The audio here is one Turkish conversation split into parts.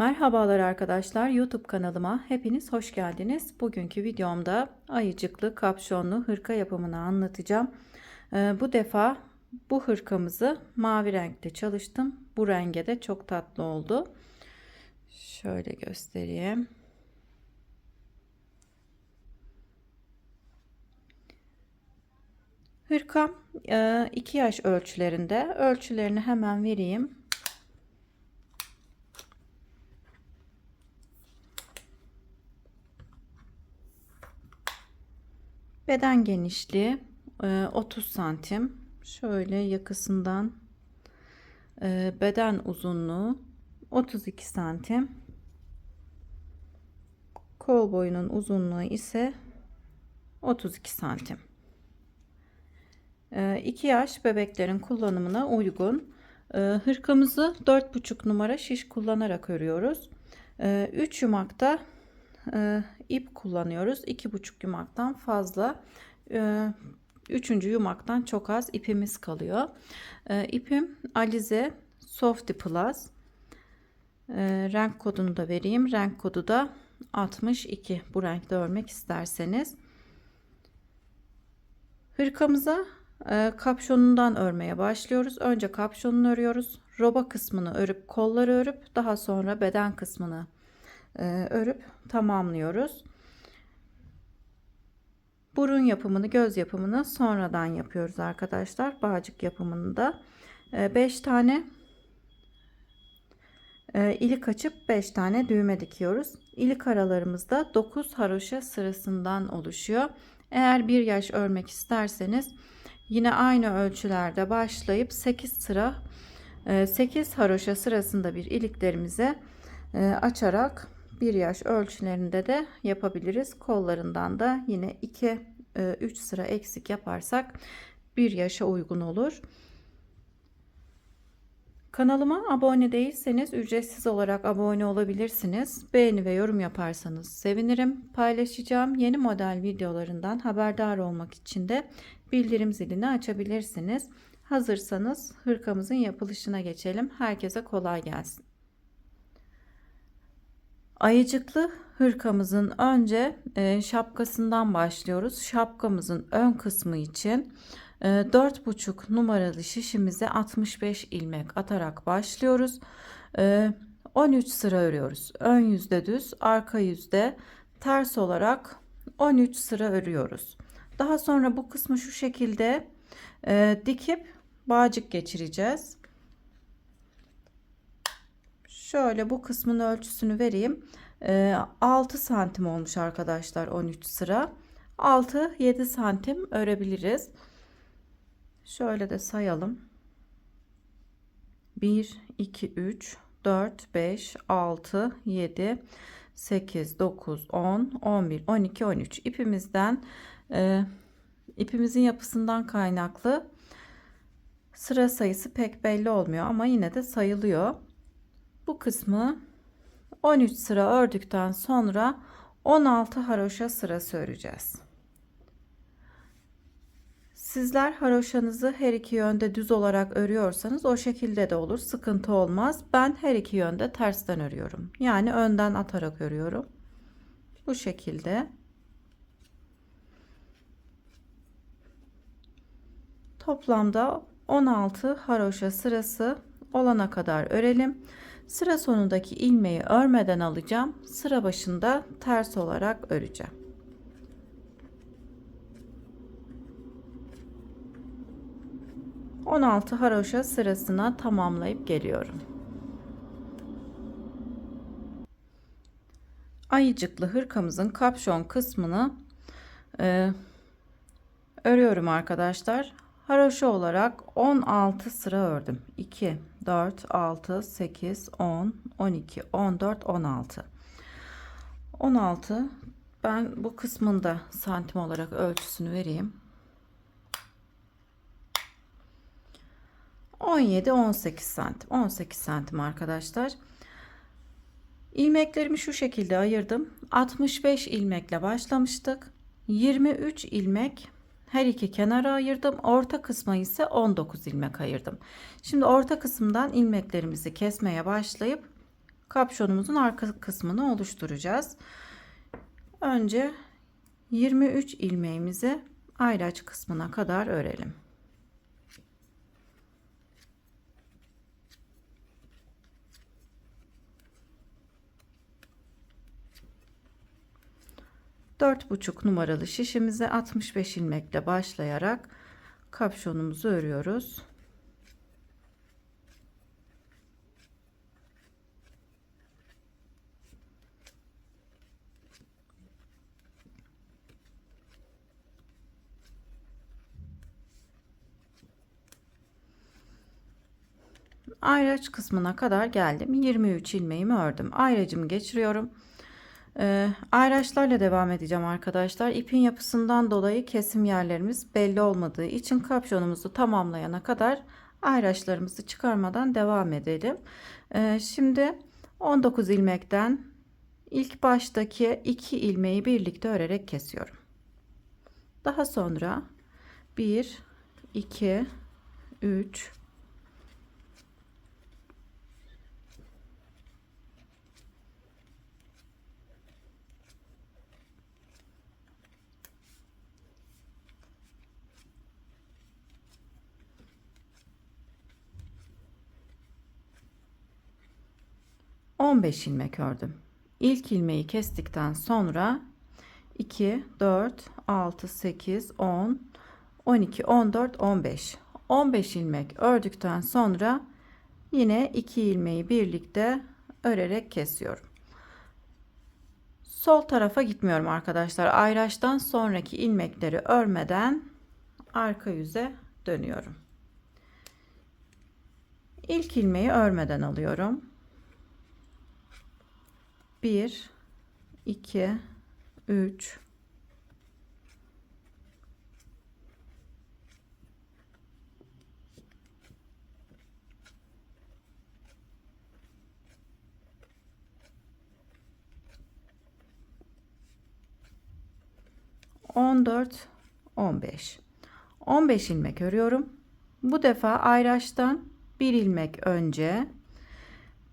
Merhabalar arkadaşlar, YouTube kanalıma hepiniz hoş geldiniz. Bugünkü videomda ayıcıklı kapşonlu hırka yapımını anlatacağım. Bu defa bu hırkamızı mavi renkte çalıştım. Bu renge de çok tatlı oldu. Şöyle göstereyim. Hırkam 2 yaş ölçülerinde. Ölçülerini hemen vereyim. Beden genişliği 30 santim. Şöyle yakasından beden uzunluğu 32 santim. Kol boyunun uzunluğu ise 32 santim. 2 yaş bebeklerin kullanımına uygun. Hırkamızı 4,5 numara şiş kullanarak örüyoruz. 3 yumakta ip kullanıyoruz. 2,5 yumaktan fazla. 3. yumaktan çok az ipimiz kalıyor. İpim Alize Softy Plus. Renk kodunu da vereyim. Renk kodu da 62. Bu renkte örmek isterseniz. Hırkamıza kapşonundan örmeye başlıyoruz. Önce kapşonunu örüyoruz. Roba kısmını örüp kolları örüp daha sonra beden kısmını örüp tamamlıyoruz. Burun yapımını, göz yapımını sonradan yapıyoruz arkadaşlar. Bağcık yapımını da 5 tane ilik açıp 5 tane düğme dikiyoruz. İlik aralarımızda 9 haroşa sırasından oluşuyor. Eğer 1 yaş örmek isterseniz yine aynı ölçülerde başlayıp 8 sıra 8 haroşa sırasında bir iliklerimize açarak 1 yaş ölçülerinde de yapabiliriz. Kollarından da yine 2-3 sıra eksik yaparsak 1 yaşa uygun olur. Kanalıma abone değilseniz ücretsiz olarak abone olabilirsiniz. Beğeni ve yorum yaparsanız sevinirim. Paylaşacağım yeni model videolarından haberdar olmak için de bildirim zilini açabilirsiniz. Hazırsanız hırkamızın yapılışına geçelim. Herkese kolay gelsin. Ayıcıklı hırkamızın önce şapkasından başlıyoruz. Şapkamızın ön kısmı için 4,5 numaralı şişimize 65 ilmek atarak başlıyoruz. 13 sıra örüyoruz. Ön yüzde düz, arka yüzde ters olarak 13 sıra örüyoruz. Daha sonra bu kısmı şu şekilde dikip bağcık geçireceğiz. Şöyle bu kısmın ölçüsünü vereyim. 6 santim olmuş arkadaşlar 13 sıra. 6-7 santim örebiliriz. Şöyle de sayalım. 1, 2, 3, 4, 5, 6, 7, 8, 9, 10, 11, 12, 13. İpimizin yapısından kaynaklı sıra sayısı pek belli olmuyor ama yine de sayılıyor. Bu kısmı 13 sıra ördükten sonra 16 haroşa sırası öreceğiz. Sizler haroşanızı her iki yönde düz olarak örüyorsanız o şekilde de olur, sıkıntı olmaz. Ben her iki yönde tersten örüyorum. Yani önden atarak örüyorum. Bu şekilde. Toplamda 16 haroşa sırası olana kadar örelim. Sıra sonundaki ilmeği örmeden alacağım. Sıra başında ters olarak öreceğim. ...16 haroşa sırasına tamamlayıp geliyorum. Ayıcıklı hırkamızın kapşon kısmını örüyorum arkadaşlar. Haroşa olarak 16 sıra ördüm. 2, 4, 6, 8, 10, 12, 14, 16. 16. Ben bu kısmında santim olarak ölçüsünü vereyim. 17, 18 santim. 18 santim arkadaşlar. İlmeklerimi şu şekilde ayırdım. 65 ilmekle başlamıştık. 23 ilmek her iki kenara ayırdım. Orta kısma ise 19 ilmek ayırdım. Şimdi orta kısımdan ilmeklerimizi kesmeye başlayıp kapşonumuzun arka kısmını oluşturacağız. Önce 23 ilmeğimizi ayraç kısmına kadar örelim. Dört buçuk numaralı şişimize 65 ilmekle başlayarak kapşonumuzu örüyoruz. Ayraç kısmına kadar geldim. 23 ilmeğimi ördüm. Ayracımı geçiriyorum. Ayraçlarla devam edeceğim arkadaşlar. İpin yapısından dolayı kesim yerlerimiz belli olmadığı için kapşonumuzu tamamlayana kadar ayraçlarımızı çıkarmadan devam edelim. Şimdi 19 ilmekten ilk baştaki 2 ilmeği birlikte örerek kesiyorum. Daha sonra 1, 2, 3, 15 ilmek ördüm. İlk ilmeği kestikten sonra 2, 4, 6, 8, 10, 12, 14, 15. 15 ilmek ördükten sonra yine 2 ilmeği birlikte örerek kesiyorum. Sol tarafa gitmiyorum arkadaşlar. Ayraçtan sonraki ilmekleri örmeden arka yüze dönüyorum. İlk ilmeği örmeden alıyorum. 1, 2, 3, 14, 15. 15 ilmek örüyorum. Bu defa ayraçtan bir ilmek önce,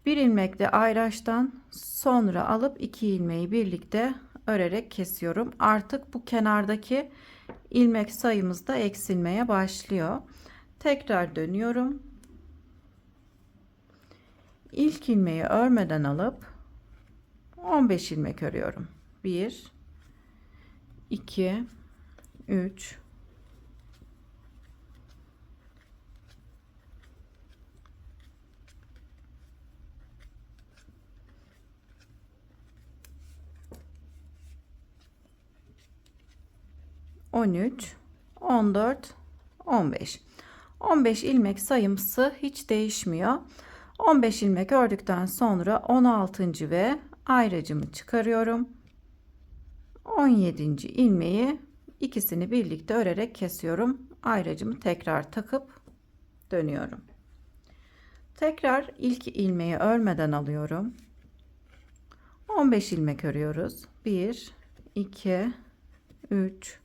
bir ilmek de ayraçtan sonra alıp 2 ilmeği birlikte örerek kesiyorum. Artık bu kenardaki ilmek sayımız da eksilmeye başlıyor. Tekrar dönüyorum. İlk ilmeği örmeden alıp 15 ilmek örüyorum. 1, 2, 3, 13, 14, 15. 15 ilmek sayısı hiç değişmiyor. 15 ilmek ördükten sonra 16. ve ayracımı çıkarıyorum. 17. ilmeği ikisini birlikte örerek kesiyorum. Ayracımı tekrar takıp dönüyorum. Tekrar ilk ilmeği örmeden alıyorum. 15 ilmek örüyoruz. 1, 2, 3,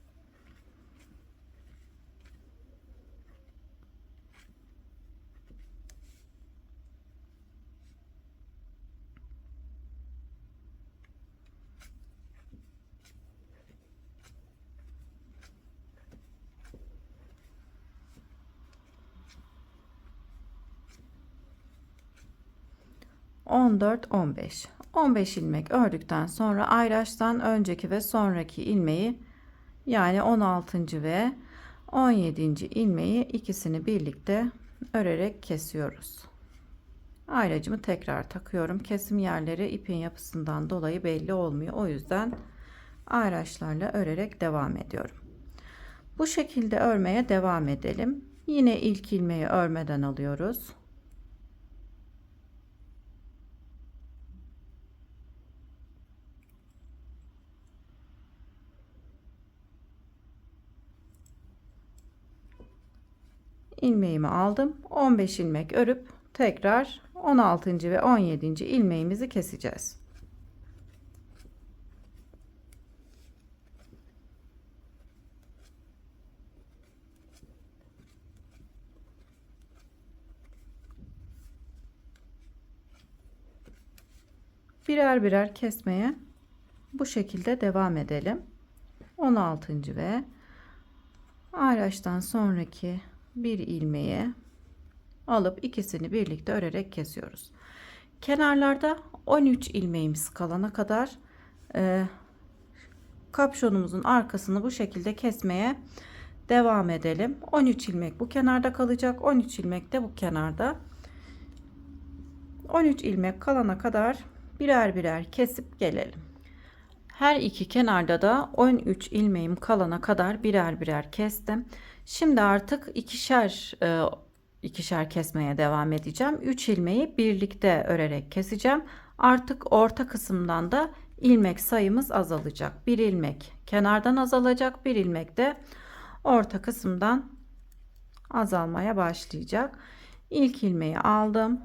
14, 15. 15 ilmek ördükten sonra ayraçtan önceki ve sonraki ilmeği yani 16. ve 17. ilmeği ikisini birlikte örerek kesiyoruz. Ayracımı tekrar takıyorum. Kesim yerleri ipin yapısından dolayı belli olmuyor. O yüzden ayraçlarla örerek devam ediyorum. Bu şekilde örmeye devam edelim. Yine ilk ilmeği örmeden alıyoruz. İlmeğimi aldım. 15 ilmek örüp tekrar 16. ve 17. ilmeğimizi keseceğiz. birer birer kesmeye bu şekilde devam edelim. 16. ve ayraçtan sonraki bir ilmeği alıp ikisini birlikte örerek kesiyoruz. Kenarlarda 13 ilmeğimiz kalana kadar kapşonumuzun arkasını bu şekilde kesmeye devam edelim. 13 ilmek bu kenarda kalacak, 13 ilmek de bu kenarda. 13 ilmek kalana kadar birer birer kesip gelelim. Her iki kenarda da 13 ilmeğim kalana kadar birer birer kestim. Şimdi artık ikişer kesmeye devam edeceğim. 3 ilmeği birlikte örerek keseceğim. Artık orta kısımdan da ilmek sayımız azalacak. Bir ilmek kenardan azalacak, bir ilmek de orta kısımdan azalmaya başlayacak. İlk ilmeği aldım.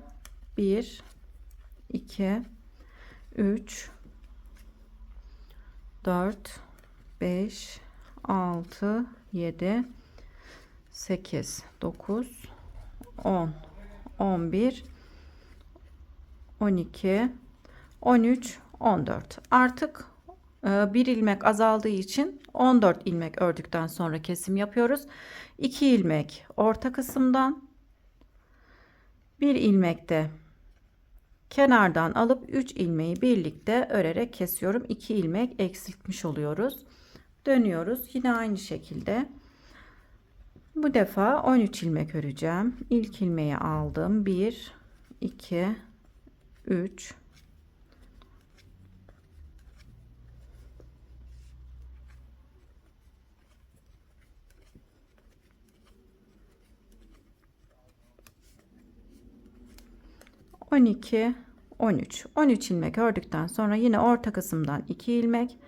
1 2 3 4 5 6 7 8 9 10 11 12 13 14. Artık bir ilmek azaldığı için 14 ilmek ördükten sonra kesim yapıyoruz. 2 ilmek orta kısımdan, bir ilmek de kenardan alıp 3 ilmeği birlikte örerek kesiyorum. 2 ilmek eksiltmiş oluyoruz. Dönüyoruz. Yine aynı şekilde bu defa 13 ilmek öreceğim. İlk ilmeği aldım. 1 2 3 12 13 ilmek ördükten sonra yine orta kısımdan 2 ilmek,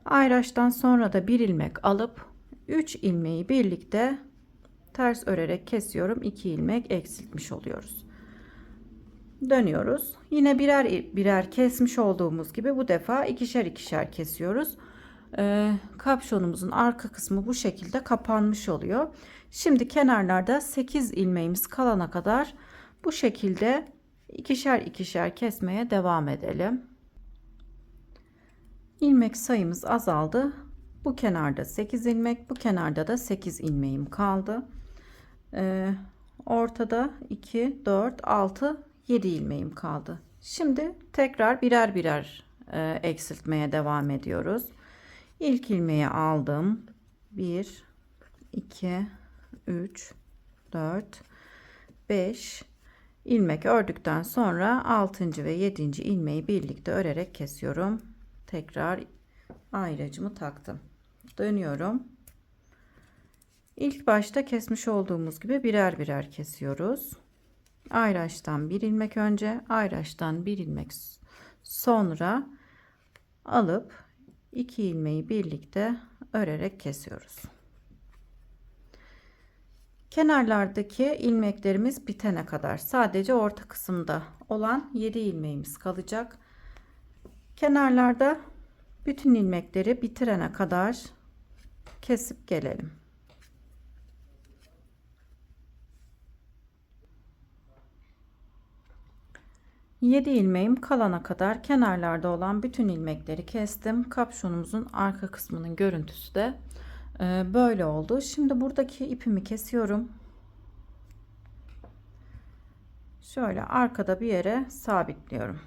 ayraçtan sonra da 1 ilmek alıp 3 ilmeği birlikte ters örerek kesiyorum. 2 ilmek eksiltmiş oluyoruz. Dönüyoruz. Yine birer birer kesmiş olduğumuz gibi bu defa ikişer ikişer kesiyoruz. Kapşonumuzun arka kısmı bu şekilde kapanmış oluyor. Şimdi kenarlarda 8 ilmeğimiz kalana kadar bu şekilde ikişer ikişer kesmeye devam edelim. İlmek sayımız azaldı. Bu kenarda 8 ilmek, bu kenarda da 8 ilmeğim kaldı. Ortada 2 4 6 7 ilmeğim kaldı. Şimdi tekrar birer birer eksiltmeye devam ediyoruz. İlk ilmeği aldım. 1 2 3 4 5 ilmek ördükten sonra 6. ve 7. ilmeği birlikte örerek kesiyorum. Tekrar ayracımı taktım. Dönüyorum. İlk başta kesmiş olduğumuz gibi birer birer kesiyoruz. Ayraçtan bir ilmek önce, ayraçtan bir ilmek sonra alıp 2 ilmeği birlikte örerek kesiyoruz. Kenarlardaki ilmeklerimiz bitene kadar sadece orta kısımda olan 7 ilmeğimiz kalacak. Kenarlarda bütün ilmekleri bitirene kadar kesip gelelim. Yedi ilmeğim kalana kadar kenarlarda olan bütün ilmekleri kestim. Kapşonumuzun arka kısmının görüntüsü de böyle oldu. Şimdi buradaki ipimi kesiyorum. Şöyle arkada bir yere sabitliyorum.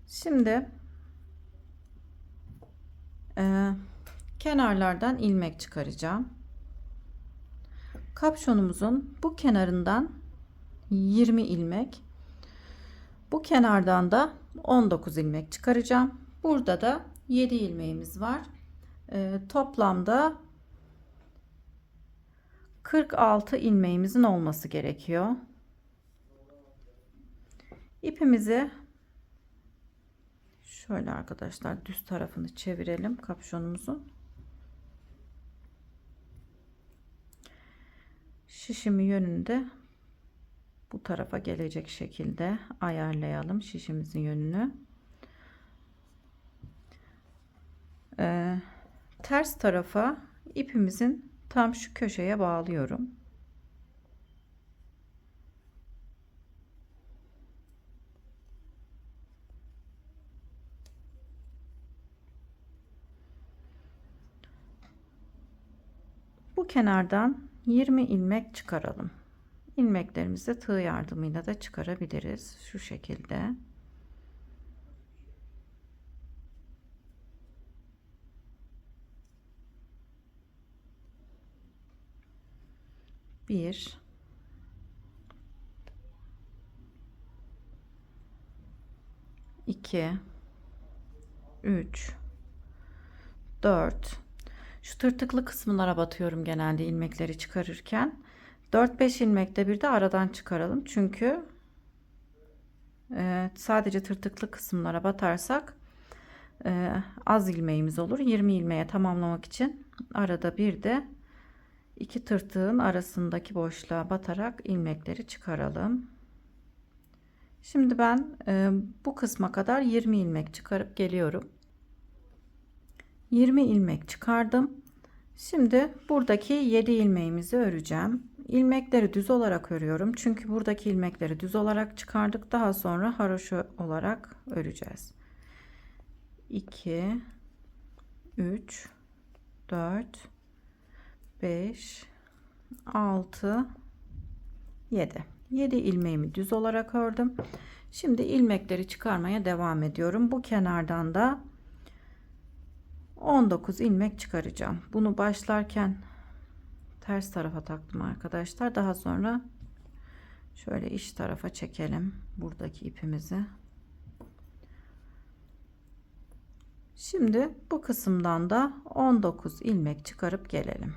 Şimdi kenarlardan ilmek çıkaracağım. Kapşonumuzun bu kenarından 20 ilmek, bu kenardan da 19 ilmek çıkaracağım. Burada da 7 ilmeğimiz var. Toplamda 46 ilmeğimizin olması gerekiyor. İpimizi şöyle arkadaşlar düz tarafını çevirelim kapşonumuzun. Şişimi yönünde bu tarafa gelecek şekilde ayarlayalım şişimizin yönünü. Ters tarafa ipimizin tam şu köşeye bağlıyorum. bu kenardan 20 ilmek çıkaralım. İlmeklerimizi tığ yardımıyla da çıkarabiliriz. Şu şekilde. Bir, 2, 3, 4. Şu tırtıklı kısımlara batıyorum genelde ilmekleri çıkarırken. 4-5 ilmekte bir de aradan çıkaralım. Çünkü sadece tırtıklı kısımlara batarsak az ilmeğimiz olur. 20 ilmeğe tamamlamak için arada bir de iki tırtığın arasındaki boşluğa batarak ilmekleri çıkaralım. Şimdi ben bu kısma kadar 20 ilmek çıkarıp geliyorum. 20 ilmek çıkardım. Şimdi buradaki 7 ilmeğimizi öreceğim. İlmekleri düz olarak örüyorum. Çünkü buradaki ilmekleri düz olarak çıkardık. Daha sonra haroşa olarak öreceğiz. 2, 3, 4, 5, 6, 7. 7 ilmeğimi düz olarak ördüm. Şimdi ilmekleri çıkarmaya devam ediyorum. Bu kenardan da 19 ilmek çıkaracağım. Bunu başlarken ters tarafa taktım arkadaşlar. Daha sonra şöyle iç tarafa çekelim buradaki ipimizi. Şimdi bu kısımdan da 19 ilmek çıkarıp gelelim.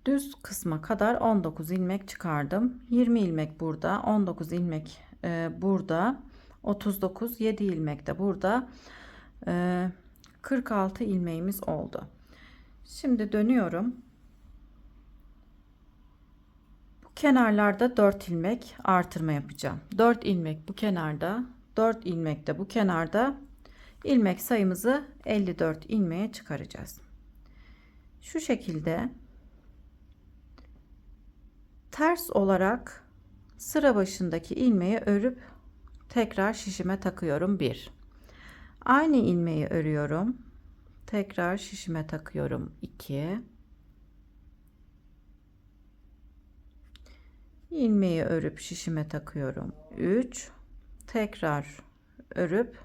Düz kısma kadar 19 ilmek çıkardım. 20 ilmek burada, 19 ilmek burada, 39, 7 ilmek de burada. 46 ilmeğimiz oldu. Şimdi dönüyorum. Bu kenarlarda 4 ilmek artırma yapacağım. 4 ilmek bu kenarda, 4 ilmek de bu kenarda. İlmek sayımızı 54 ilmeğe çıkaracağız. Şu şekilde ters olarak sıra başındaki ilmeği örüp tekrar şişime takıyorum. 1. Aynı ilmeği örüyorum. Tekrar şişime takıyorum. 2. İlmeği örüp şişime takıyorum. 3. Tekrar örüp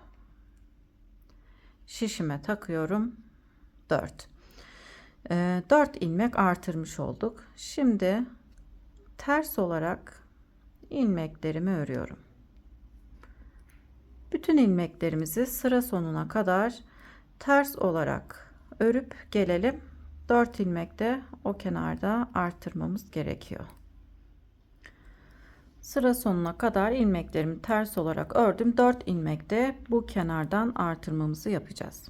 şişime takıyorum. 4. 4 ilmek artırmış olduk. Şimdi ters olarak ilmeklerimi örüyorum. Bütün ilmeklerimizi sıra sonuna kadar ters olarak örüp gelelim. 4 ilmek de o kenarda artırmamız gerekiyor. Sıra sonuna kadar ilmeklerimi ters olarak ördüm. 4 ilmek de bu kenardan artırmamızı yapacağız.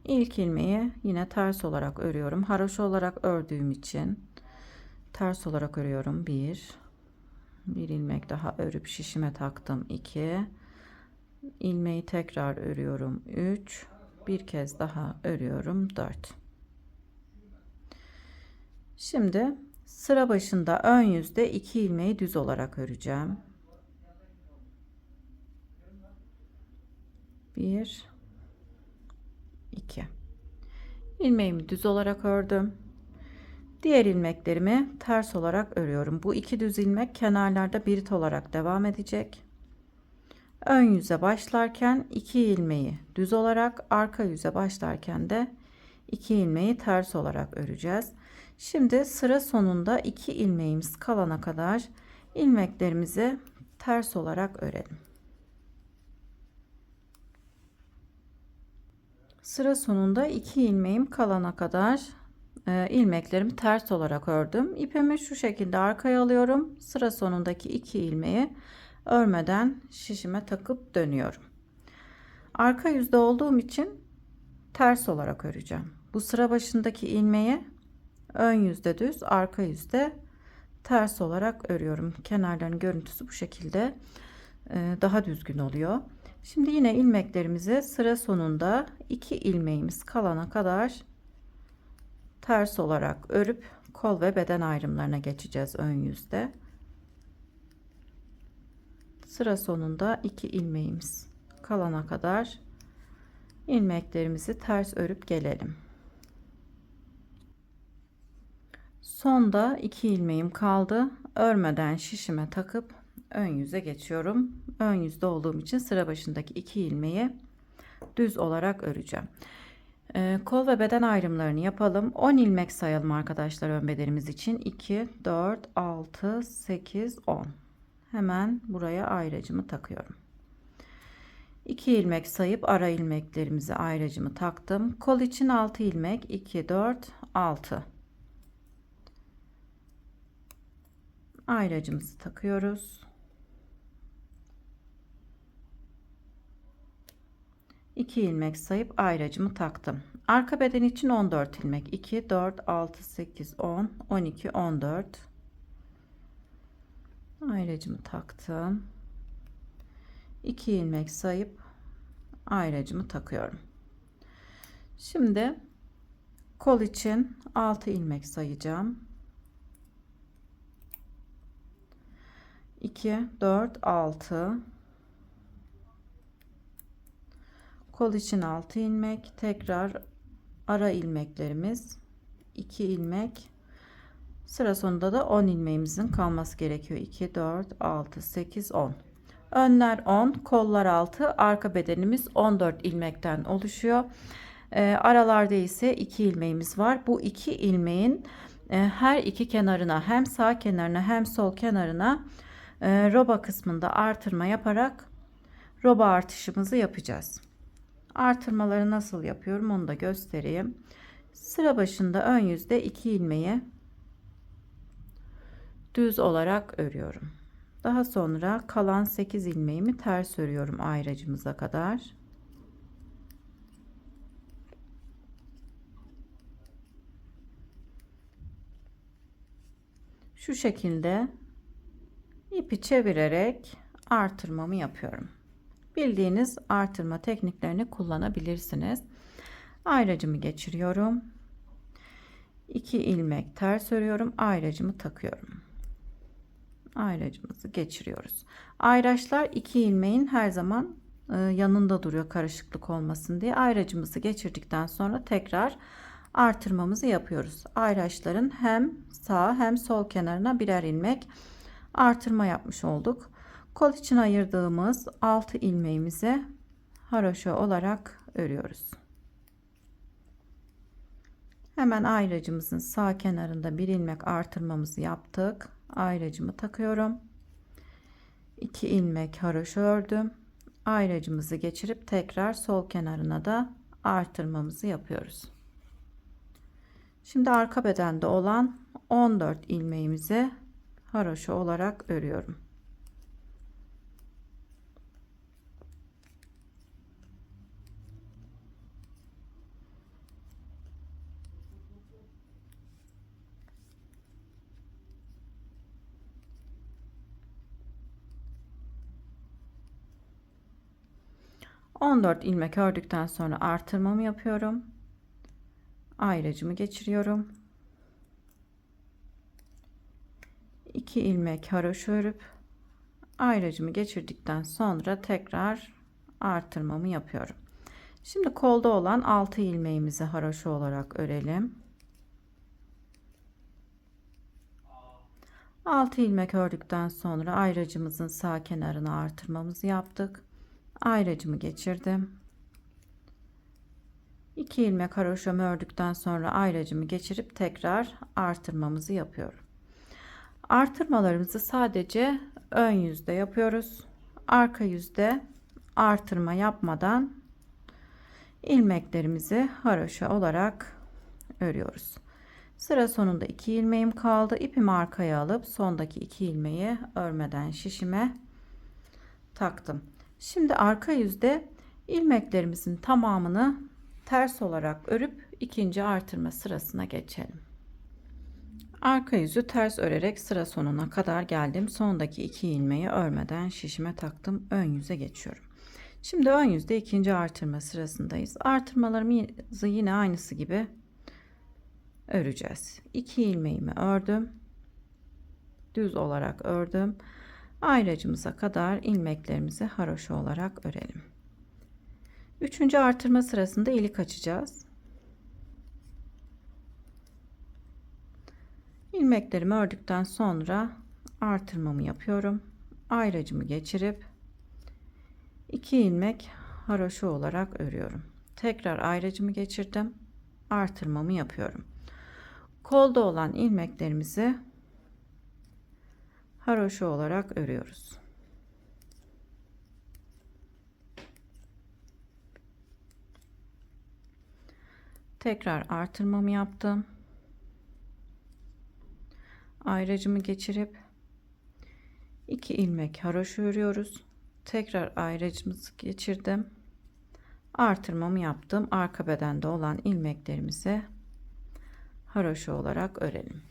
İlk ilmeği yine ters olarak örüyorum. Haroşa olarak ördüğüm için ters olarak örüyorum. 1 ilmek daha örüp şişime taktım. 2 ilmeği tekrar örüyorum. 3 bir kez daha örüyorum. 4. Şimdi sıra başında ön yüzde 2 ilmeği düz olarak öreceğim. 1 2 ilmeğimi düz olarak ördüm. Diğer ilmeklerimi ters olarak örüyorum. Bu iki düz ilmek kenarlarda birit olarak devam edecek. Ön yüze başlarken 2 ilmeği düz olarak, arka yüze başlarken de 2 ilmeği ters olarak öreceğiz. Şimdi sıra sonunda 2 ilmeğimiz kalana kadar ilmeklerimizi ters olarak örelim. Sıra sonunda 2 ilmeğim kalana kadar ilmeklerimi ters olarak ördüm. İpimi şu şekilde arkaya alıyorum. Sıra sonundaki 2 ilmeği örmeden şişime takıp dönüyorum. Arka yüzde olduğum için ters olarak öreceğim. Bu sıra başındaki ilmeği ön yüzde düz, arka yüzde ters olarak örüyorum. Kenarların görüntüsü bu şekilde daha düzgün oluyor. Şimdi yine ilmeklerimizi sıra sonunda 2 ilmeğimiz kalana kadar ters olarak örüp kol ve beden ayrımlarına geçeceğiz ön yüzde. Sıra sonunda 2 ilmeğimiz kalana kadar ilmeklerimizi ters örüp gelelim. Sonda 2 ilmeğim kaldı. Örmeden şişime takıp ön yüze geçiyorum. Ön yüzde olduğum için sıra başındaki 2 ilmeği düz olarak öreceğim. Kol ve beden ayrımlarını yapalım. 10 ilmek sayalım arkadaşlar ön bedenimiz için. 2, 4, 6, 8, 10. Hemen buraya ayracımı takıyorum. 2 ilmek sayıp ara ilmeklerimizi ayracımı taktım. Kol için 6 ilmek. 2, 4, 6. Ayracımızı takıyoruz. 2 ilmek sayıp ayracımı taktım. Arka beden için 14 ilmek. 2, 4, 6, 8, 10, 12, 14. Ayracımı taktım. 2 ilmek sayıp ayracımı takıyorum. Şimdi kol için 6 ilmek sayacağım. 2, 4, 6. Kol için 6 ilmek, tekrar ara ilmeklerimiz 2 ilmek. Sıra sonunda da 10 ilmeğimizin kalması gerekiyor. 2, 4, 6, 8, 10. Önler 10, kollar 6, arka bedenimiz 14 ilmekten oluşuyor. Aralarda ise 2 ilmeğimiz var. Bu 2 ilmeğin her iki kenarına, hem sağ kenarına hem sol kenarına roba kısmında artırma yaparak roba artışımızı yapacağız. Artırmaları nasıl yapıyorum onu da göstereyim. Sıra başında ön yüzde 2 ilmeği düz olarak örüyorum. Daha sonra kalan 8 ilmeğimi ters örüyorum ayracımıza kadar. Şu şekilde ipi çevirerek artırmamı yapıyorum. Bildiğiniz artırma tekniklerini kullanabilirsiniz. Ayracımı geçiriyorum. 2 ilmek ters örüyorum. Ayracımı takıyorum. Ayracımızı geçiriyoruz. Ayraçlar 2 ilmeğin her zaman yanında duruyor karışıklık olmasın diye. Ayracımızı geçirdikten sonra tekrar artırmamızı yapıyoruz. Ayraçların hem sağ hem sol kenarına birer ilmek artırma yapmış olduk. Kol için ayırdığımız 6 ilmeğimizi haroşa olarak örüyoruz. Hemen ayracımızın sağ kenarında bir ilmek artırmamızı yaptık. Ayracımı takıyorum. 2 ilmek haroşa ördüm. Ayracımızı geçirip tekrar sol kenarına da artırmamızı yapıyoruz. Şimdi arka bedende olan 14 ilmeğimizi haroşa olarak örüyorum. ...14 ilmek ördükten sonra artırmamı yapıyorum. Ayracımı geçiriyorum. 2 ilmek haroşa örüp ayracımı geçirdikten sonra tekrar artırmamı yapıyorum. Şimdi kolda olan 6 ilmeğimizi haroşa olarak örelim. 6 ilmek ördükten sonra ayracımızın sağ kenarına artırmamızı yaptık. Ayracımı geçirdim. 2 ilmek haroşamı ördükten sonra ayracımı geçirip tekrar artırmamızı yapıyorum. Artırmalarımızı sadece ön yüzde yapıyoruz. Arka yüzde artırma yapmadan ilmeklerimizi haroşa olarak örüyoruz. Sıra sonunda 2 ilmeğim kaldı. İpimi arkaya alıp sondaki 2 ilmeği örmeden şişime taktım. Şimdi arka yüzde ilmeklerimizin tamamını ters olarak örüp ikinci artırma sırasına geçelim. Arka yüzü ters örerek sıra sonuna kadar geldim. Sondaki 2 ilmeği örmeden şişime taktım. Ön yüze geçiyorum. Şimdi ön yüzde ikinci artırma sırasındayız. Artırmalarımızı yine aynısı gibi öreceğiz. 2 ilmeğimi ördüm. Düz olarak ördüm. Ayracımıza kadar ilmeklerimizi haroşa olarak örelim. 3. artırma sırasında ilik açacağız. İlmeklerimi ördükten sonra artırmamı yapıyorum. Ayracımı geçirip 2 ilmek haroşa olarak örüyorum. Tekrar ayracımı geçirdim. Artırmamı yapıyorum. Kolda olan ilmeklerimizi haroşa olarak örüyoruz. Tekrar artırmamı yaptım. Ayracımı geçirip 2 ilmek haroşa örüyoruz. Tekrar ayracımızı geçirdim. Artırmamı yaptım. Arka bedende olan ilmeklerimizi haroşa olarak örelim.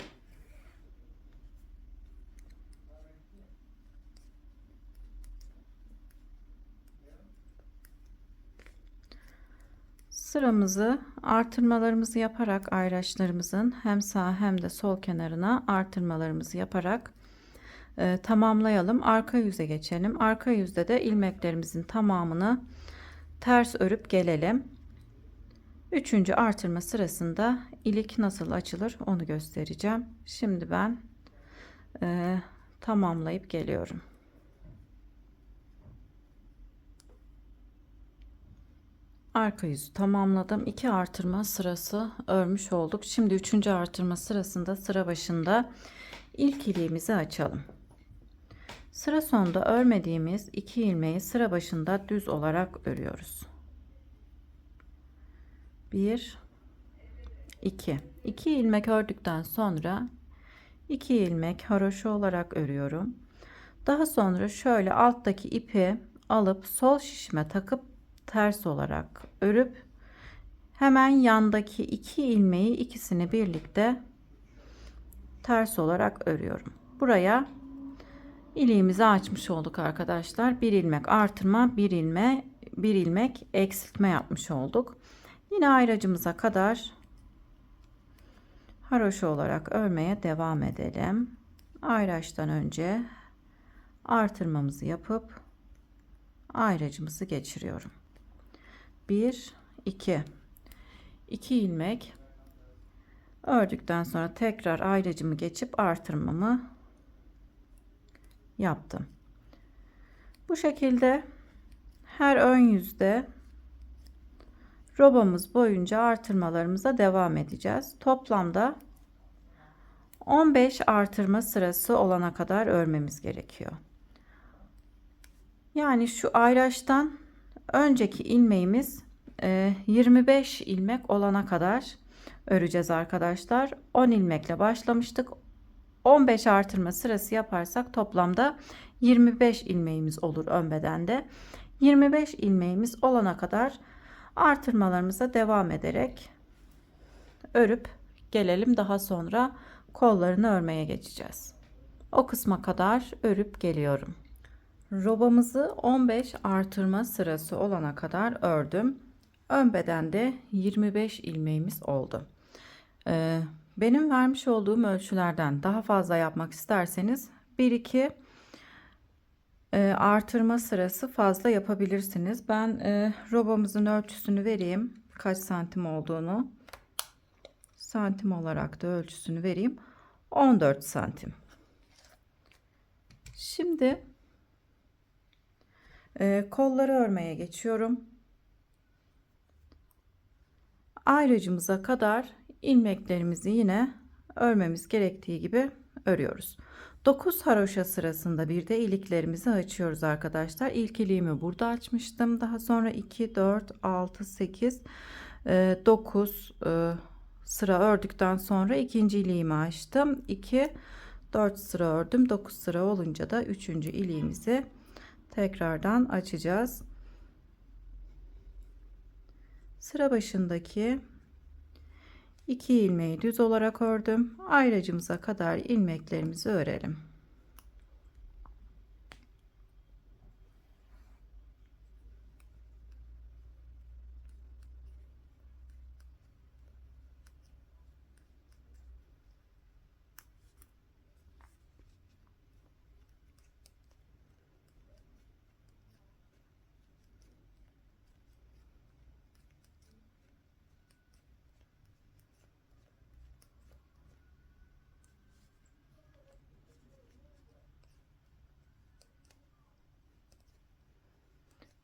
Sıramızı artırmalarımızı yaparak ayraçlarımızın hem sağ hem de sol kenarına artırmalarımızı yaparak tamamlayalım. Arka yüze geçelim. Arka yüzde de ilmeklerimizin tamamını ters örüp gelelim. 3. artırma sırasında ilik nasıl açılır onu göstereceğim. Şimdi ben tamamlayıp geliyorum. Arka yüzü tamamladım. 2 artırma sırası örmüş olduk. Şimdi 3. artırma sırasında sıra başında ilk iliğimizi açalım. Sıra sonunda örmediğimiz 2 ilmeği sıra başında düz olarak örüyoruz. 1 2 2 ilmek ördükten sonra 2 ilmek haroşa olarak örüyorum. Daha sonra şöyle alttaki ipi alıp sol şişime takıp ters olarak örüp hemen yandaki 2 ilmeği ikisini birlikte ters olarak örüyorum. Buraya iliğimizi açmış olduk arkadaşlar. Bir ilmek artırma, bir ilmek eksiltme yapmış olduk. Yine ayracımıza kadar haroşa olarak örmeye devam edelim. Ayraçtan önce artırmamızı yapıp ayracımızı geçiriyorum. 1 2 2 ilmek ördükten sonra tekrar ayracımı geçip artırmamı yaptım. Bu şekilde her ön yüzde robamız boyunca artırmalarımıza devam edeceğiz. Toplamda 15 artırma sırası olana kadar örmemiz gerekiyor. Yani şu ayraçtan önceki ilmeğimiz 25 ilmek olana kadar öreceğiz arkadaşlar. 10 ilmekle başlamıştık. 15 artırma sırası yaparsak toplamda 25 ilmeğimiz olur ön bedende. 25 ilmeğimiz olana kadar artırmalarımıza devam ederek örüp gelelim. Daha sonra kollarını örmeye geçeceğiz. O kısma kadar örüp geliyorum. Robamızı 15 artırma sırası olana kadar ördüm. Ön bedende 25 ilmeğimiz oldu. Benim vermiş olduğum ölçülerden daha fazla yapmak isterseniz 1-2 artırma sırası fazla yapabilirsiniz. Ben robamızın ölçüsünü vereyim. Kaç santim olduğunu. Santim olarak da ölçüsünü vereyim. 14 santim. Şimdi kolları örmeye geçiyorum. Ayracımıza kadar ilmeklerimizi yine örmemiz gerektiği gibi örüyoruz. 9 haroşa sırasında bir de iliklerimizi açıyoruz arkadaşlar. İlk iliğimi burada açmıştım. Daha sonra 2 4 6 8 9 sıra ördükten sonra ikinci iliğimi açtım. 2 4 sıra ördüm. 9 sıra olunca da 3. iliğimizi tekrardan açacağız. Sıra başındaki 2 ilmeği düz olarak ördüm. Ayracımıza kadar ilmeklerimizi örelim.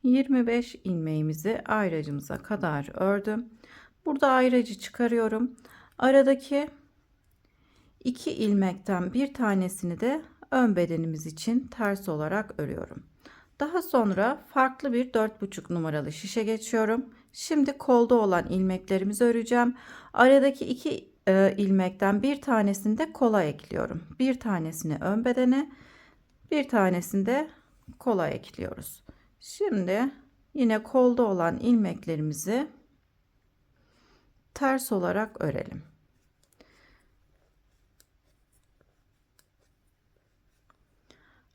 25 ilmeğimizi ayracımıza kadar ördüm. Burada ayracı çıkarıyorum. Aradaki 2 ilmekten bir tanesini de ön bedenimiz için ters olarak örüyorum. Daha sonra farklı bir 4,5 numaralı şişe geçiyorum. Şimdi kolda olan ilmeklerimizi öreceğim. Aradaki 2 ilmekten bir tanesini de kola ekliyorum. Bir tanesini ön bedene, bir tanesini de kola ekliyoruz. Şimdi yine kolda olan ilmeklerimizi ters olarak örelim.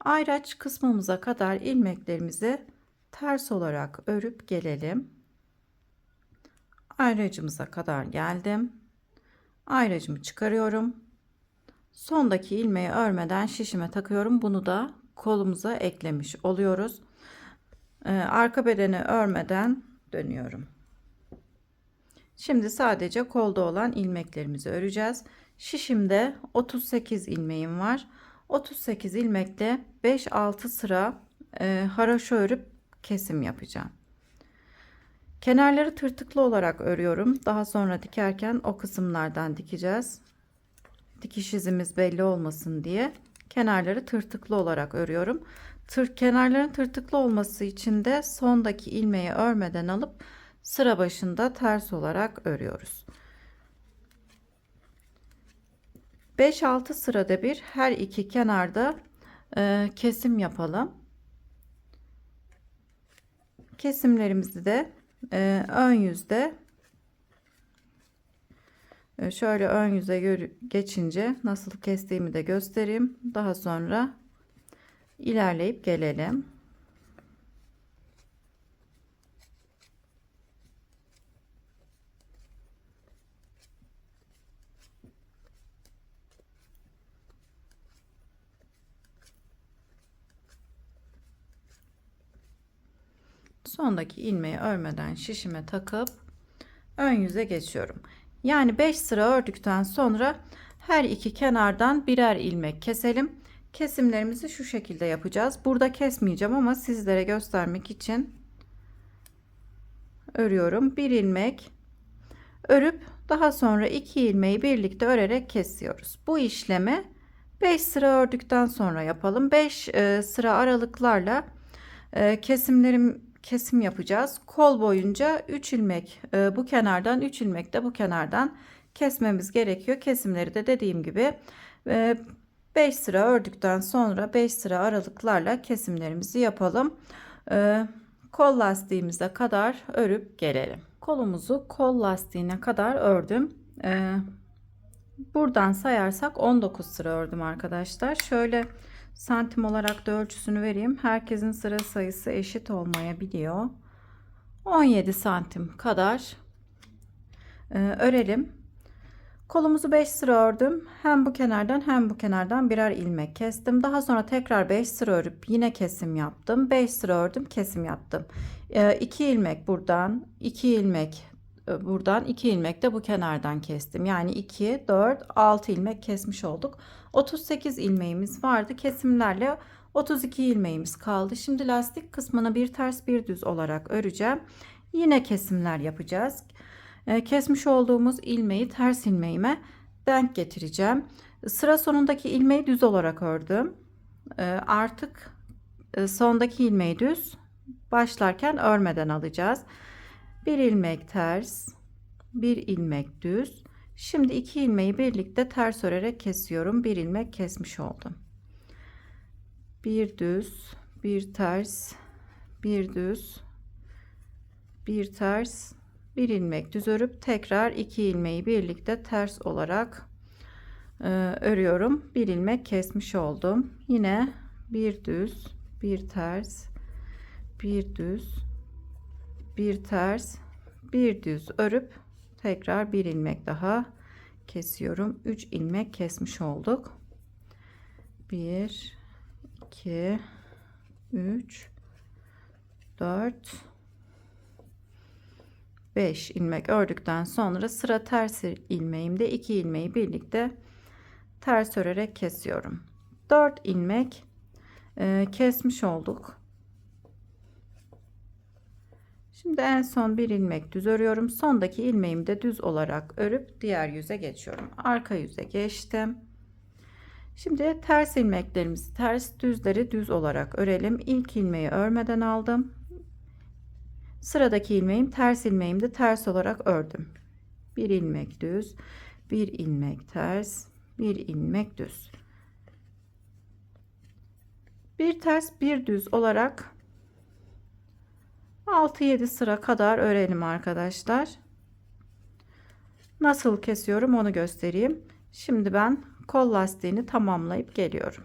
Ayraç kısmımıza kadar ilmeklerimizi ters olarak örüp gelelim. Ayracımıza kadar geldim. Ayracımı çıkarıyorum. Sondaki ilmeği örmeden şişime takıyorum. Bunu da kolumuza eklemiş oluyoruz. Arka bedeni örmeden dönüyorum. Şimdi sadece kolda olan ilmeklerimizi öreceğiz. Şişimde 38 ilmeğim var. 38 ilmekle 5-6 sıra haroşa örüp kesim yapacağım. Kenarları tırtıklı olarak örüyorum. Daha sonra dikerken o kısımlardan dikeceğiz. Dikiş izimiz belli olmasın diye kenarları tırtıklı olarak örüyorum. Kenarların tırtıklı olması için de sondaki ilmeği örmeden alıp sıra başında ters olarak örüyoruz. 5-6 sırada bir her iki kenarda kesim yapalım. Kesimlerimizi de ön yüzde şöyle ön yüze geçince nasıl kestiğimi de göstereyim. Daha sonra ilerleyip gelelim. Sondaki ilmeği örmeden şişime takıp ön yüze geçiyorum. Yani 5 sıra ördükten sonra her iki kenardan birer ilmek keselim. Kesimlerimizi şu şekilde yapacağız. Burada kesmeyeceğim ama sizlere göstermek için örüyorum. Bir ilmek örüp daha sonra 2 ilmeği birlikte örerek kesiyoruz. Bu işlemi 5 sıra ördükten sonra yapalım. 5 sıra aralıklarla kesim yapacağız. Kol boyunca 3 ilmek bu kenardan, 3 ilmek de bu kenardan kesmemiz gerekiyor. Kesimleri de dediğim gibi 5 sıra ördükten sonra 5 sıra aralıklarla kesimlerimizi yapalım. Kol lastiğimize kadar örüp gelelim. Kolumuzu kol lastiğine kadar ördüm. Buradan sayarsak 19 sıra ördüm arkadaşlar. Şöyle santim olarak da ölçüsünü vereyim. Herkesin sıra sayısı eşit olmayabiliyor. 17 santim kadar örelim. Kolumuzu 5 sıra ördüm. Hem bu kenardan hem bu kenardan birer ilmek kestim. Daha sonra tekrar 5 sıra örüp yine kesim yaptım. 5 sıra ördüm, kesim yaptım. 2 ilmek buradan, 2 ilmek buradan, 2 ilmek de bu kenardan kestim. Yani 2, 4, 6 ilmek kesmiş olduk. 38 ilmeğimiz vardı. Kesimlerle 32 ilmeğimiz kaldı. Şimdi lastik kısmını bir ters bir düz olarak öreceğim. Yine kesimler yapacağız. Kesmiş olduğumuz ilmeği ters ilmeğime denk getireceğim. Sıra sonundaki ilmeği düz olarak ördüm. Artık sondaki ilmeği düz, başlarken örmeden alacağız. Bir ilmek ters, bir ilmek düz. Şimdi 2 ilmeği birlikte ters örerek kesiyorum. Bir ilmek kesmiş oldum. Bir düz, bir ters, bir düz, bir ters, bir ilmek düz örüp tekrar 2 ilmeği birlikte ters olarak örüyorum. Bir ilmek kesmiş oldum. Yine bir düz, bir ters, bir düz, bir ters, bir düz örüp tekrar bir ilmek daha kesiyorum. 3 ilmek kesmiş olduk. 1 2 3 4 5 ilmek ördükten sonra sıra ters ilmeğimde 2 ilmeği birlikte ters örerek kesiyorum. 4 ilmek kesmiş olduk. Şimdi en son bir ilmek düz örüyorum. Sondaki ilmeğimi de düz olarak örüp diğer yüze geçiyorum. Arka yüze geçtim. Şimdi ters ilmeklerimizi, ters düzleri düz olarak örelim. İlk ilmeği örmeden aldım. Sıradaki ilmeğim, ters ilmeğimi de ters olarak ördüm. Bir ilmek düz, bir ilmek ters, bir ilmek düz. Bir ters, bir düz olarak 6-7 sıra kadar örelim arkadaşlar. Nasıl kesiyorum onu göstereyim. Şimdi ben kol lastiğini tamamlayıp geliyorum.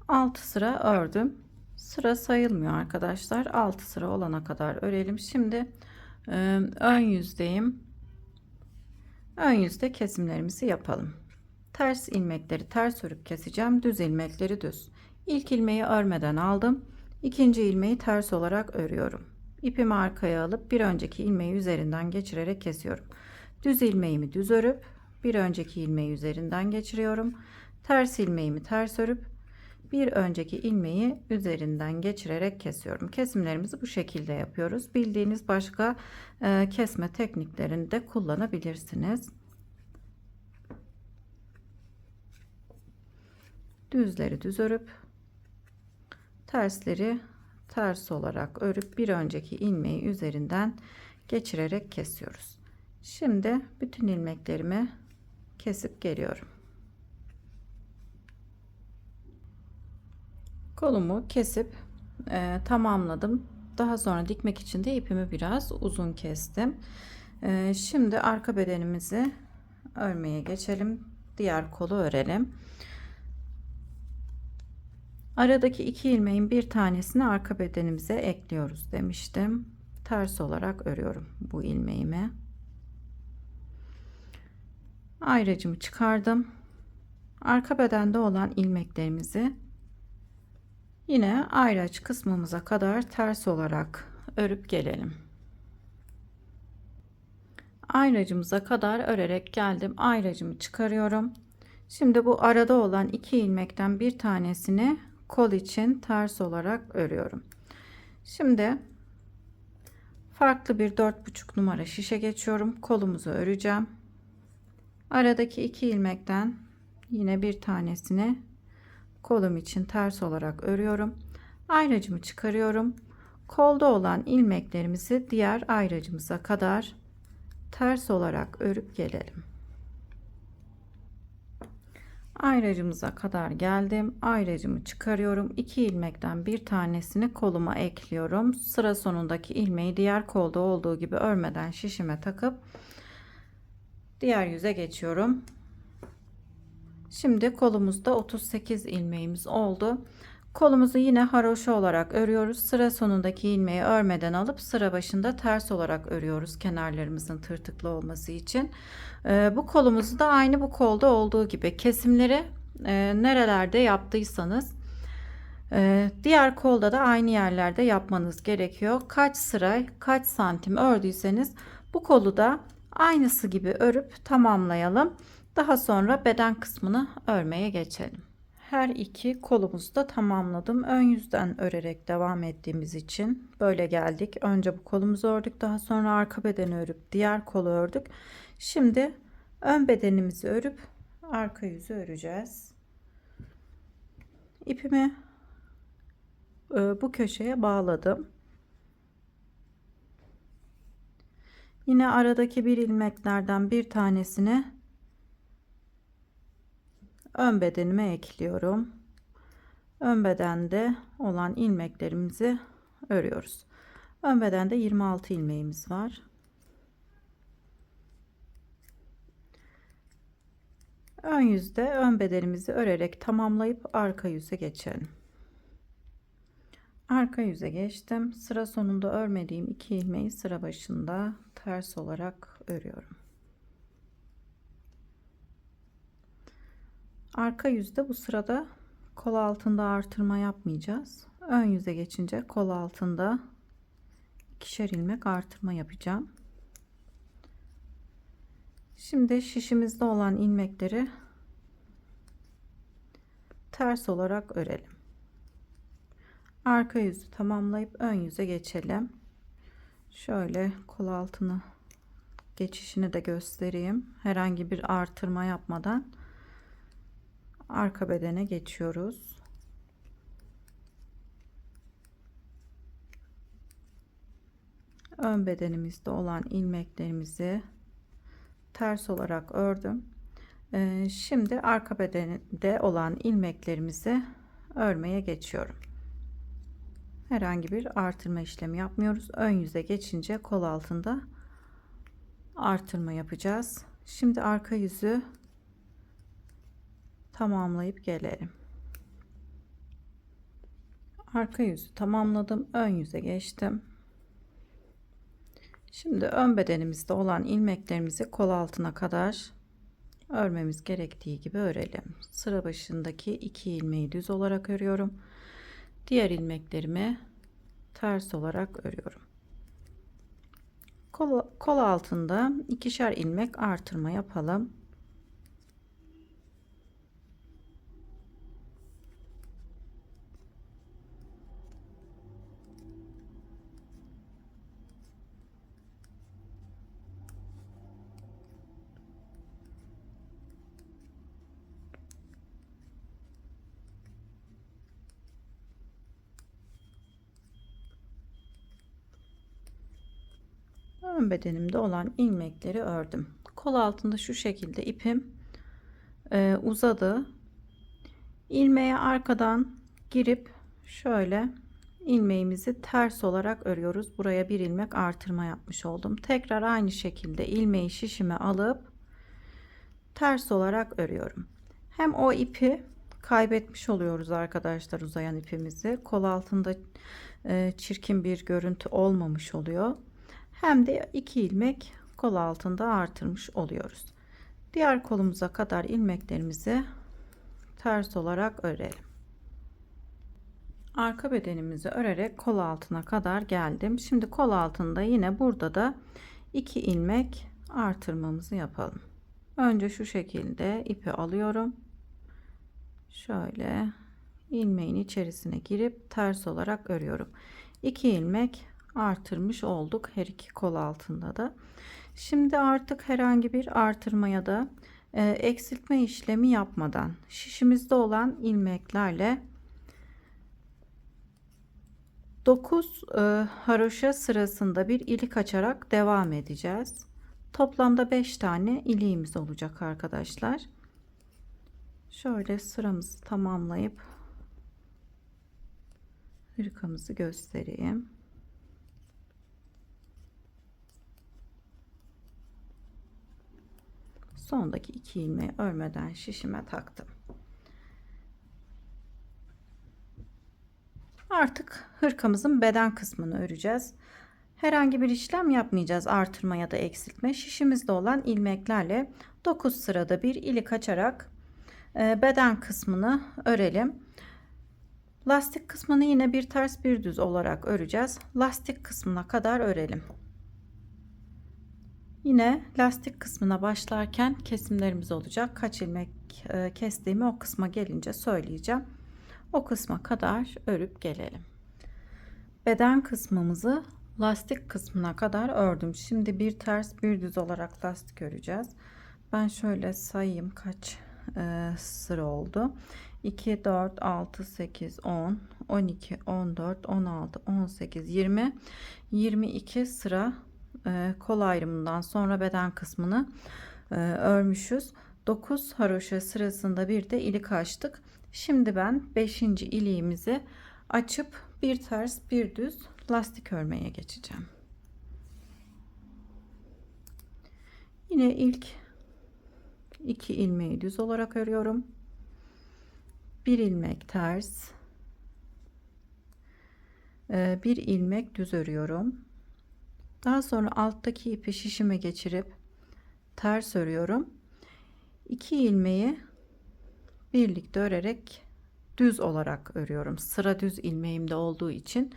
6 sıra ördüm. Sıra sayılmıyor arkadaşlar. 6 sıra olana kadar örelim. Şimdi ön yüzdeyim. Ön yüzde kesimlerimizi yapalım. Ters ilmekleri ters örüp keseceğim. Düz ilmekleri düz. İlk ilmeği örmeden aldım. İkinci ilmeği ters olarak örüyorum. İpimi arkaya alıp bir önceki ilmeği üzerinden geçirerek kesiyorum. Düz ilmeğimi düz örüp bir önceki ilmeği üzerinden geçiriyorum. Ters ilmeğimi ters örüp bir önceki ilmeği üzerinden geçirerek kesiyorum. Kesimlerimizi bu şekilde yapıyoruz. Bildiğiniz başka kesme tekniklerini de kullanabilirsiniz. Düzleri düz örüp tersleri ters olarak örüp bir önceki ilmeği üzerinden geçirerek kesiyoruz. Şimdi bütün ilmeklerimi kesip geliyorum. Kolumu kesip tamamladım. Daha sonra dikmek için de ipimi biraz uzun kestim. Şimdi arka bedenimizi örmeye geçelim. Diğer kolu örelim. Aradaki iki ilmeğin bir tanesini arka bedenimize ekliyoruz demiştim. Ters olarak örüyorum bu ilmeğimi. Ayracımı çıkardım. Arka bedende olan ilmeklerimizi yine ayraç kısmımıza kadar ters olarak örüp gelelim. Ayracımıza kadar örerek geldim. Ayracımı çıkarıyorum. Şimdi bu arada olan iki ilmekten bir tanesini kol için ters olarak örüyorum. Şimdi farklı bir 4,5 numara şişe geçiyorum. Kolumuzu öreceğim. Aradaki iki ilmekten yine bir tanesini kolum için ters olarak örüyorum. Ayracımı çıkarıyorum. Kolda olan ilmeklerimizi diğer ayracımıza kadar ters olarak örüp gelelim. Ayracımıza kadar geldim. Ayracımı çıkarıyorum. İki ilmekten bir tanesini koluma ekliyorum. Sıra sonundaki ilmeği diğer kolda olduğu gibi örmeden şişime takıp diğer yüze geçiyorum. Şimdi kolumuzda 38 ilmeğimiz oldu. Kolumuzu yine haroşa olarak örüyoruz. Sıra sonundaki ilmeği örmeden alıp sıra başında ters olarak örüyoruz kenarlarımızın tırtıklı olması için. Bu kolumuzu da aynı bu kolda olduğu gibi kesimleri nerelerde yaptıysanız diğer kolda da aynı yerlerde yapmanız gerekiyor. Kaç sıra kaç santim ördüyseniz bu kolu da aynısı gibi örüp tamamlayalım. Daha sonra beden kısmını örmeye geçelim. Her iki kolumuzu da tamamladım. Ön yüzden örerek devam ettiğimiz için böyle geldik. Önce bu kolumuzu ördük. Daha sonra arka bedeni örüp diğer kolu ördük. Şimdi ön bedenimizi örüp arka yüzü öreceğiz. İpimi bu köşeye bağladım. Yine aradaki bir ilmeklerden bir tanesini ön bedenime ekliyorum. Ön bedende olan ilmeklerimizi örüyoruz. Ön bedende 26 ilmeğimiz var. Ön yüzde ön bedenimizi örerek tamamlayıp arka yüze geçelim. Arka yüze geçtim. Sıra sonunda örmediğim iki ilmeği sıra başında ters olarak örüyorum. Arka yüzde bu sırada kol altında artırma yapmayacağız. Ön yüze geçince kol altında ikişer ilmek artırma yapacağım. Şimdi şişimizde olan ilmekleri ters olarak örelim. Arka yüzü tamamlayıp ön yüze geçelim. Şöyle kol altını geçişini de göstereyim. Herhangi bir artırma yapmadan arka bedene geçiyoruz. Ön bedenimizde olan ilmeklerimizi ters olarak ördüm. Şimdi arka bedende olan ilmeklerimizi örmeye geçiyorum. Herhangi bir artırma işlemi yapmıyoruz. Ön yüze geçince kol altında artırma yapacağız. Şimdi arka yüzü tamamlayıp gelelim. Arka yüzü tamamladım. Ön yüze geçtim. Şimdi ön bedenimizde olan ilmeklerimizi kol altına kadar örmemiz gerektiği gibi örelim. Sıra başındaki 2 ilmeği düz olarak örüyorum. Diğer ilmeklerimi ters olarak örüyorum. Kol altında ikişer ilmek artırma yapalım. Ön bedenimde olan ilmekleri ördüm. Kol altında şu şekilde ipim uzadı. İlmeğe arkadan girip şöyle ilmeğimizi ters olarak örüyoruz. Buraya bir ilmek artırma yapmış oldum. Tekrar aynı şekilde ilmeği şişime alıp ters olarak örüyorum. Hem o ipi kaybetmiş oluyoruz arkadaşlar, uzayan ipimizi. Kol altında çirkin bir görüntü olmamış oluyor. Hem de 2 ilmek kol altında artırmış oluyoruz. Diğer kolumuza kadar ilmeklerimizi ters olarak örelim. Arka bedenimizi örerek kol altına kadar geldim. Şimdi kol altında yine burada da 2 ilmek artırmamızı yapalım. Önce şu şekilde ipi alıyorum. Şöyle ilmeğin içerisine girip ters olarak örüyorum. 2 ilmek artırmış olduk her iki kol altında da. Şimdi artık herhangi bir artırma ya da eksiltme işlemi yapmadan şişimizde olan ilmeklerle 9 haroşa sırasında bir ilik açarak devam edeceğiz. Toplamda 5 tane iliğimiz olacak arkadaşlar. Şöyle sıramızı tamamlayıp hırkamızı göstereyim. Sondaki 2 ilmeği örmeden şişime taktım. Artık hırkamızın beden kısmını öreceğiz. Herhangi bir işlem yapmayacağız, artırma ya da eksiltme. Şişimizde olan ilmeklerle 9 sırada bir ilik açarak beden kısmını örelim. Lastik kısmını yine bir ters bir düz olarak öreceğiz. Lastik kısmına kadar örelim. Yine lastik kısmına başlarken kesimlerimiz olacak. Kaç ilmek kestiğimi o kısma gelince söyleyeceğim. O kısma kadar örüp gelelim. Beden kısmımızı lastik kısmına kadar ördüm. Şimdi bir ters bir düz olarak lastik öreceğiz. Ben şöyle sayayım kaç sıra oldu. 2, 4, 6, 8, 10, 12, 14, 16, 18, 20, 22 sıra kol ayrımından sonra beden kısmını örmüşüz. 9 haroşa sırasında bir de ilik açtık. Şimdi ben 5. iliğimizi açıp bir ters bir düz lastik örmeye geçeceğim. Yine ilk 2 ilmeği düz olarak örüyorum. Bir ilmek ters, bir ilmek düz örüyorum. Daha sonra alttaki ipi şişime geçirip ters örüyorum. 2 ilmeği birlikte örerek düz olarak örüyorum. Sıra düz ilmeğimde olduğu için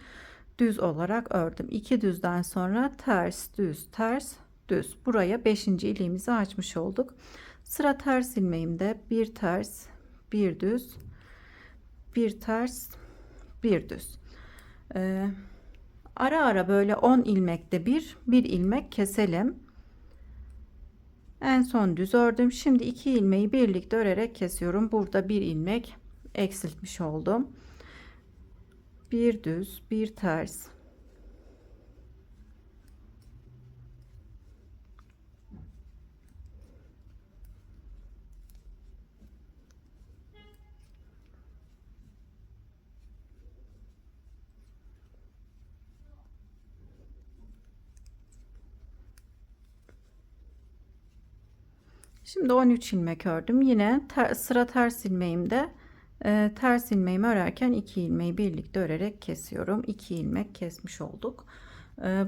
düz olarak ördüm. 2 düzden sonra ters düz ters düz. Buraya 5. iliğimizi açmış olduk. Sıra ters ilmeğimde bir ters bir düz bir ters bir düz. Ara ara böyle 10 ilmekte bir ilmek keselim. En son düz ördüm. Şimdi 2 ilmeği birlikte örerek kesiyorum. Burada bir ilmek eksiltmiş oldum. Bir düz, bir ters. Şimdi 13 ilmek ördüm. Yine sıra ters ilmeğimde ters ilmeğimi örerken 2 ilmeği birlikte örerek kesiyorum. 2 ilmek kesmiş olduk.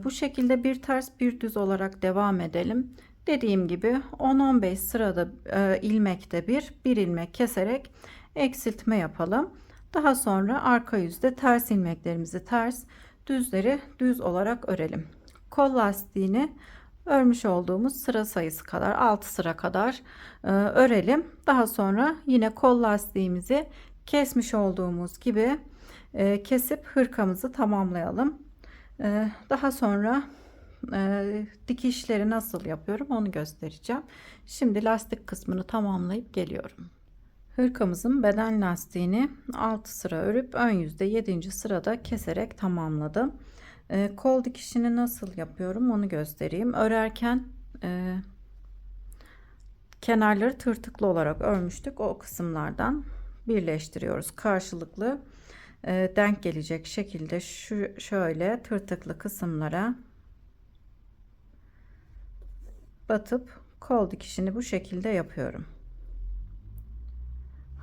Bu şekilde bir ters bir düz olarak devam edelim. Dediğim gibi 10-15 sırada ilmekte bir ilmek keserek eksiltme yapalım. Daha sonra arka yüzde ters ilmeklerimizi ters, düzleri düz olarak örelim. Kol lastiğini örmüş olduğumuz sıra sayısı kadar 6 sıra kadar örelim. Daha sonra yine kol lastiğimizi kesmiş olduğumuz gibi kesip hırkamızı tamamlayalım. Daha sonra dikişleri nasıl yapıyorum onu göstereceğim. Şimdi lastik kısmını tamamlayıp geliyorum. Hırkamızın beden lastiğini 6 sıra örüp ön yüzde 7. sırada keserek tamamladım. Kol dikişini nasıl yapıyorum onu göstereyim. Örerken kenarları tırtıklı olarak örmüştük. O kısımlardan birleştiriyoruz. Karşılıklı denk gelecek şekilde şöyle tırtıklı kısımlara batıp kol dikişini bu şekilde yapıyorum.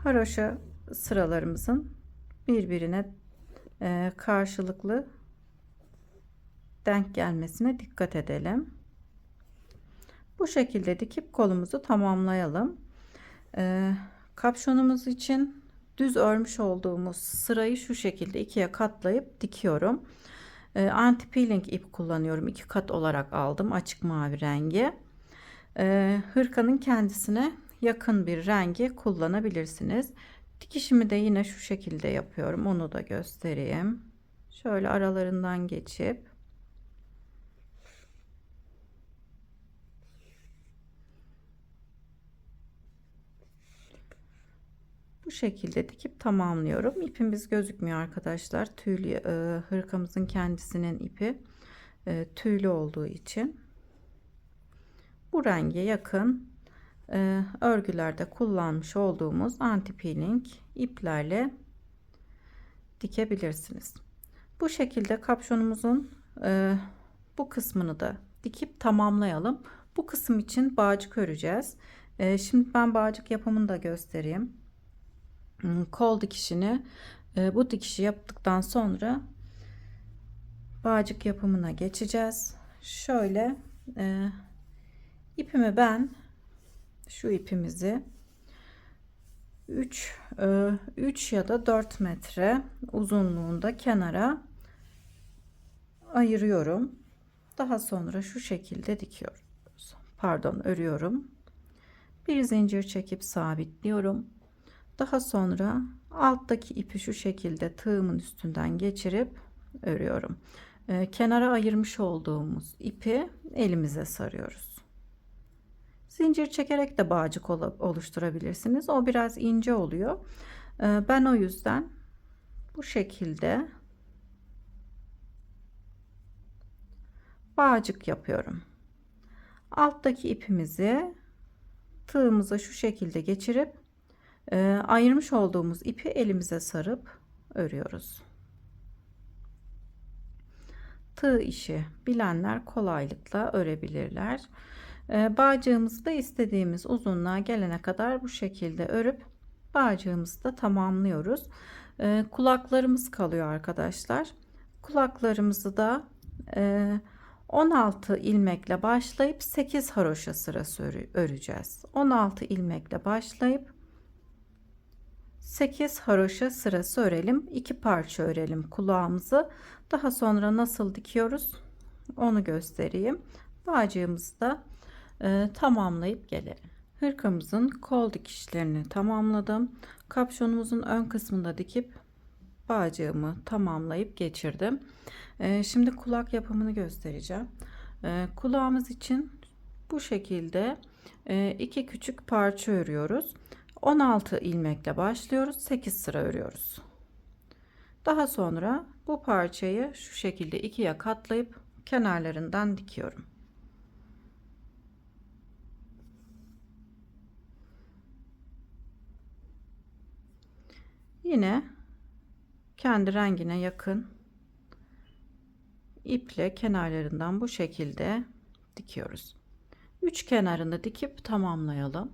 Haroşa sıralarımızın birbirine karşılıklı denk gelmesine dikkat edelim. Bu şekilde dikip kolumuzu tamamlayalım. Kapşonumuz için düz örmüş olduğumuz sırayı şu şekilde ikiye katlayıp dikiyorum. Anti peeling ip kullanıyorum. 2 kat olarak aldım. Açık mavi rengi. Hırkanın kendisine yakın bir rengi kullanabilirsiniz. Dikişimi de yine şu şekilde yapıyorum. Onu da göstereyim. Şöyle aralarından geçip bu şekilde dikip tamamlıyorum. İpimiz gözükmüyor arkadaşlar. Tüylü hırkamızın kendisinin ipi tüylü olduğu için bu renge yakın örgülerde kullanmış olduğumuz anti peeling iplerle dikebilirsiniz. Bu şekilde kapşonumuzun bu kısmını da dikip tamamlayalım. Bu kısım için bağcık öreceğiz. Şimdi ben bağcık yapımını da göstereyim. Kol dikişini bu dikişi yaptıktan sonra bağcık yapımına geçeceğiz. Şöyle ipimi ben şu ipimizi 3 ya da 4 metre uzunluğunda kenara ayırıyorum. Daha sonra şu şekilde dikiyorum. Pardon, örüyorum. Bir zincir çekip sabitliyorum. Daha sonra alttaki ipi şu şekilde tığımın üstünden geçirip örüyorum. Kenara ayırmış olduğumuz ipi elimize sarıyoruz. Zincir çekerek de bağcık oluşturabilirsiniz. O biraz ince oluyor. Ben o yüzden bu şekilde bağcık yapıyorum. Alttaki ipimizi tığımıza şu şekilde geçirip ayırmış olduğumuz ipi elimize sarıp örüyoruz. Tığ işi bilenler kolaylıkla örebilirler. Bağcığımızı da istediğimiz uzunluğa gelene kadar bu şekilde örüp bağcığımızı da tamamlıyoruz. Kulaklarımız kalıyor arkadaşlar. Kulaklarımızı da 16 ilmekle başlayıp 8 haroşa sırası öreceğiz. 16 ilmekle başlayıp 8 haroşa sırası örelim. 2 parça örelim kulağımızı. Daha sonra nasıl dikiyoruz onu göstereyim. Bağcığımızı da tamamlayıp gelelim. Hırkamızın kol dikişlerini tamamladım. Kapşonumuzun ön kısmında dikip bağcığımı tamamlayıp geçirdim. Şimdi kulak yapımını göstereceğim. Kulağımız için bu şekilde iki küçük parça örüyoruz. 16 ilmekle başlıyoruz. 8 sıra örüyoruz. Daha sonra bu parçayı şu şekilde ikiye katlayıp kenarlarından dikiyorum. Yine kendi rengine yakın iple kenarlarından bu şekilde dikiyoruz. Üç kenarını dikip tamamlayalım.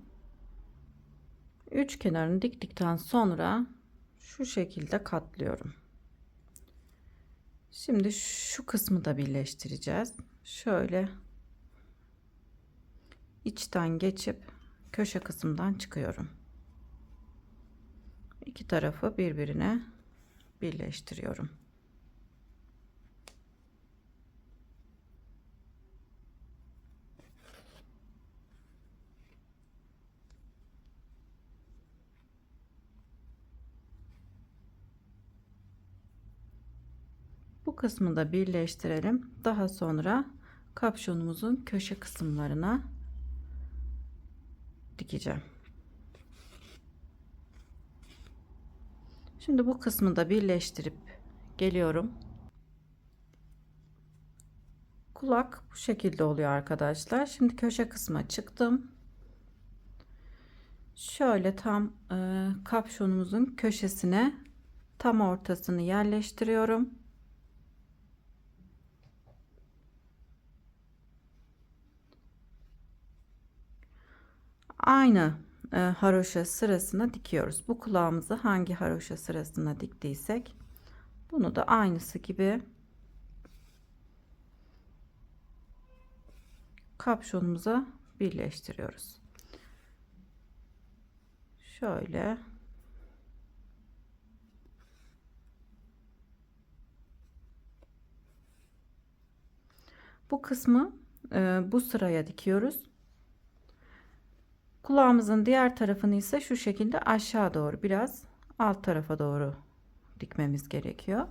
Üç kenarını diktikten sonra şu şekilde katlıyorum. Şimdi şu kısmı da birleştireceğiz. Şöyle içten geçip köşe kısımdan çıkıyorum. İki tarafı birbirine birleştiriyorum. Bu kısmı da birleştirelim. Daha sonra kapşonumuzun köşe kısımlarına dikeceğim. Şimdi bu kısmı da birleştirip geliyorum. Kulak bu şekilde oluyor arkadaşlar. Şimdi köşe kısma çıktım. Şöyle tam kapşonumuzun köşesine tam ortasını yerleştiriyorum. Aynı haroşa sırasına dikiyoruz. Bu kulağımızı hangi haroşa sırasına diktiysek bunu da aynısı gibi kapşonumuza birleştiriyoruz. Şöyle bu kısmı bu sıraya dikiyoruz. Kulağımızın diğer tarafını ise şu şekilde aşağı doğru biraz alt tarafa doğru dikmemiz gerekiyor.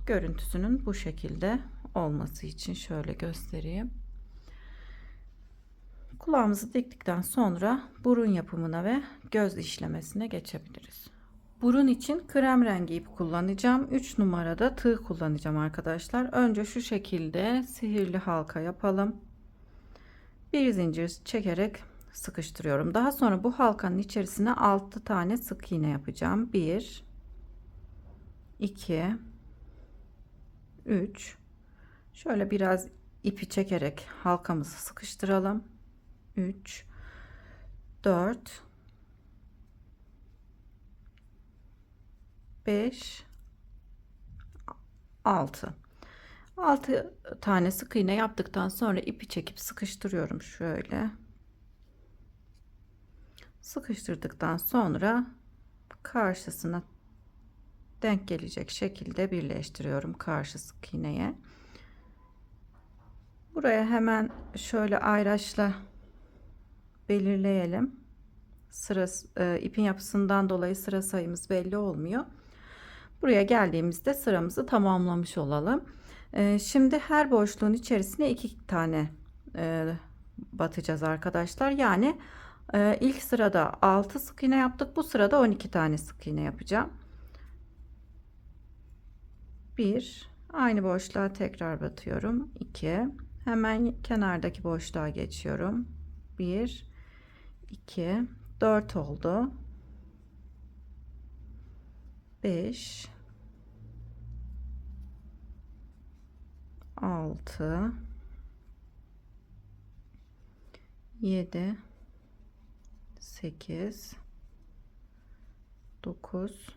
Görüntüsünün bu şekilde olması için şöyle göstereyim. Kulağımızı diktikten sonra burun yapımına ve göz işlemesine geçebiliriz. Burun için krem rengi ip kullanacağım. 3 numarada tığ kullanacağım arkadaşlar. Önce şu şekilde sihirli halka yapalım. Bir zincir çekerek sıkıştırıyorum. Daha sonra bu halkanın içerisine 6 tane sık iğne yapacağım. 1 2 3 şöyle biraz ipi çekerek halkamızı sıkıştıralım. 3 4 5 6 tane sık iğne yaptıktan sonra ipi çekip sıkıştırıyorum. Şöyle sıkıştırdıktan sonra karşısına denk gelecek şekilde birleştiriyorum karşı sık iğneye. Buraya hemen şöyle ayraçla belirleyelim. İpin yapısından dolayı sıra sayımız belli olmuyor. Buraya geldiğimizde sıramızı tamamlamış olalım. Şimdi her boşluğun içerisine 2 tane batacağız arkadaşlar. Yani ilk sırada 6 sık iğne yaptık. Bu sırada 12 tane sık iğne yapacağım. 1 aynı boşluğa tekrar batıyorum. 2 hemen kenardaki boşluğa geçiyorum. 1 2 4 oldu. 5 6 7 8 9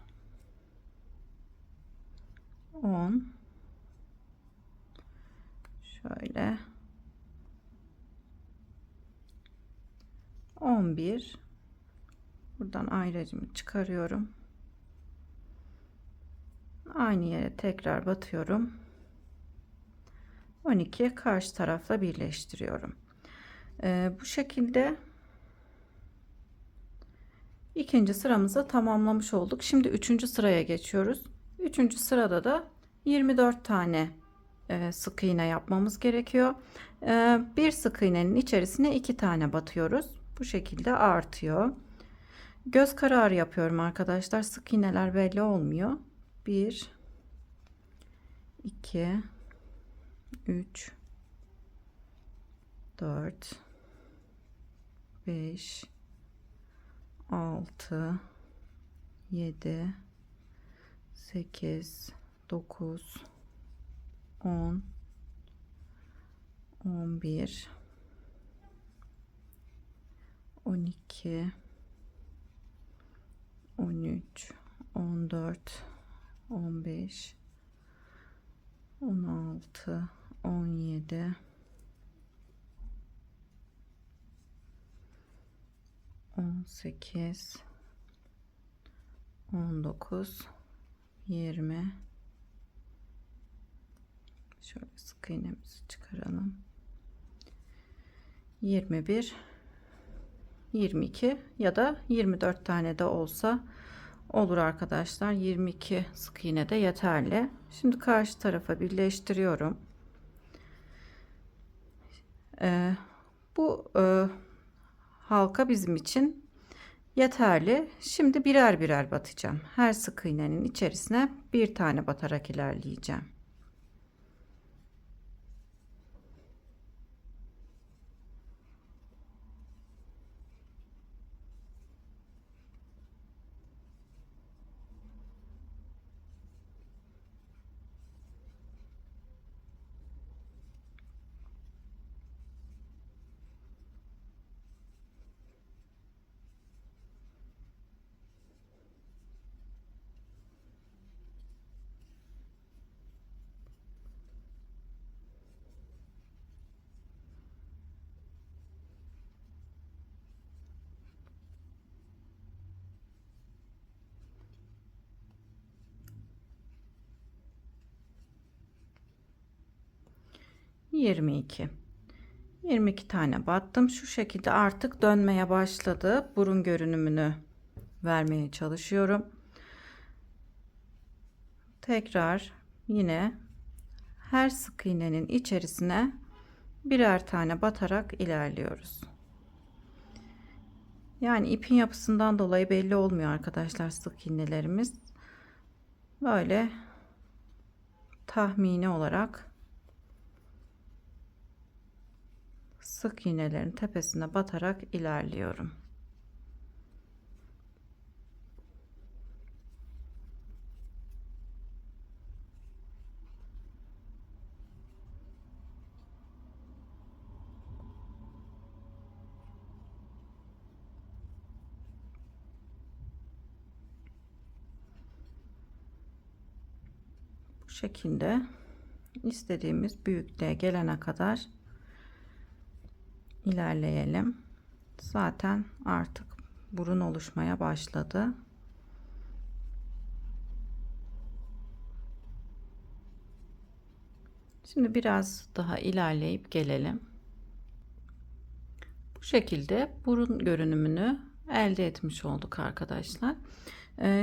10 şöyle 11 buradan ayracımı çıkarıyorum. Aynı yere tekrar batıyorum. 12 karşı tarafla birleştiriyorum. Bu şekilde İkinci sıramızı tamamlamış olduk. Şimdi üçüncü sıraya geçiyoruz. Üçüncü sırada da 24 tane sık iğne yapmamız gerekiyor. Bir sık iğnenin içerisine 2 tane batıyoruz. Bu şekilde artıyor. Göz kararı yapıyorum arkadaşlar. Sık iğneler belli olmuyor. 1 2 3 4 5 6 7 8 9 10 11 12 13 14 15 16 17 18 19 20 şöyle sık iğnemizi çıkaralım. 21 22 ya da 24 tane de olsa olur arkadaşlar. 22 sık iğne de yeterli. Şimdi karşı tarafa birleştiriyorum. Bu halka bizim için yeterli. Şimdi birer birer batacağım. Her sık iğnenin içerisine bir tane batarak ilerleyeceğim. ...22 tane battım. Şu şekilde artık dönmeye başladı. Burun görünümünü vermeye çalışıyorum. Tekrar yine her sık iğnenin içerisine birer tane batarak ilerliyoruz. Yani ipin yapısından dolayı belli olmuyor arkadaşlar sık iğnelerimiz. Böyle tahmini olarak sık iğnelerin tepesine batarak ilerliyorum. Bu şekilde istediğimiz büyüklüğe gelene kadar ilerleyelim. Zaten artık burun oluşmaya başladı. Şimdi biraz daha ilerleyip gelelim. Bu şekilde burun görünümünü elde etmiş olduk arkadaşlar.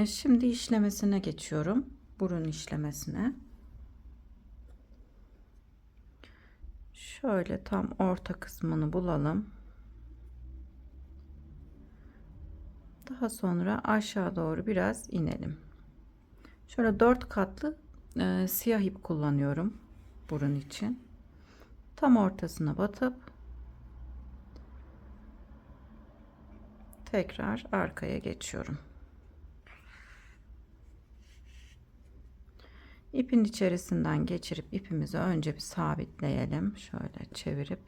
Şimdi işlemesine geçiyorum. Burun işlemesine. Şöyle tam orta kısmını bulalım. Daha sonra aşağı doğru biraz inelim. Şöyle 4 katlı siyah ip kullanıyorum burun için. Tam ortasına batıp tekrar arkaya geçiyorum. İpin içerisinden geçirip ipimizi önce bir sabitleyelim. Şöyle çevirip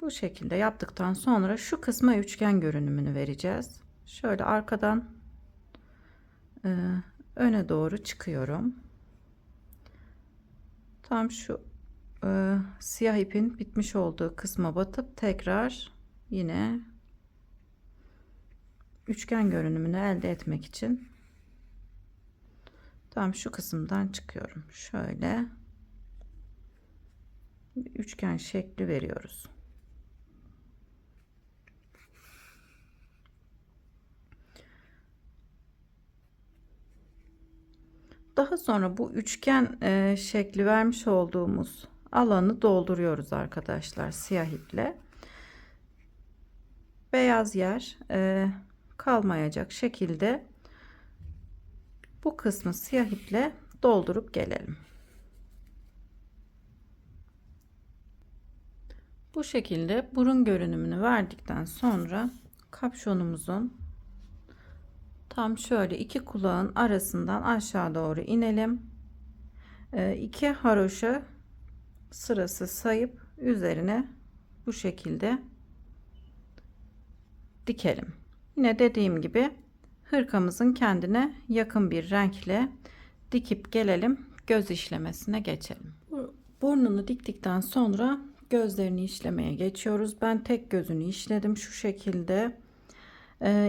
bu şekilde yaptıktan sonra şu kısma üçgen görünümünü vereceğiz. Şöyle arkadan öne doğru çıkıyorum. Tam şu siyah ipin bitmiş olduğu kısma batıp tekrar yine üçgen görünümünü elde etmek için tam şu kısımdan çıkıyorum. Şöyle üçgen şekli veriyoruz. Daha sonra bu üçgen şekli vermiş olduğumuz alanı dolduruyoruz arkadaşlar siyah iple. Beyaz yer kalmayacak şekilde bu kısmı siyah iple doldurup gelelim. Bu şekilde burun görünümünü verdikten sonra kapşonumuzun tam şöyle iki kulağın arasından aşağı doğru inelim. 2 haroşa sırası sayıp üzerine bu şekilde dikelim. Yine dediğim gibi hırkamızın kendine yakın bir renkle dikip gelelim. Göz işlemesine geçelim. Burnunu diktikten sonra gözlerini işlemeye geçiyoruz. Ben tek gözünü işledim şu şekilde.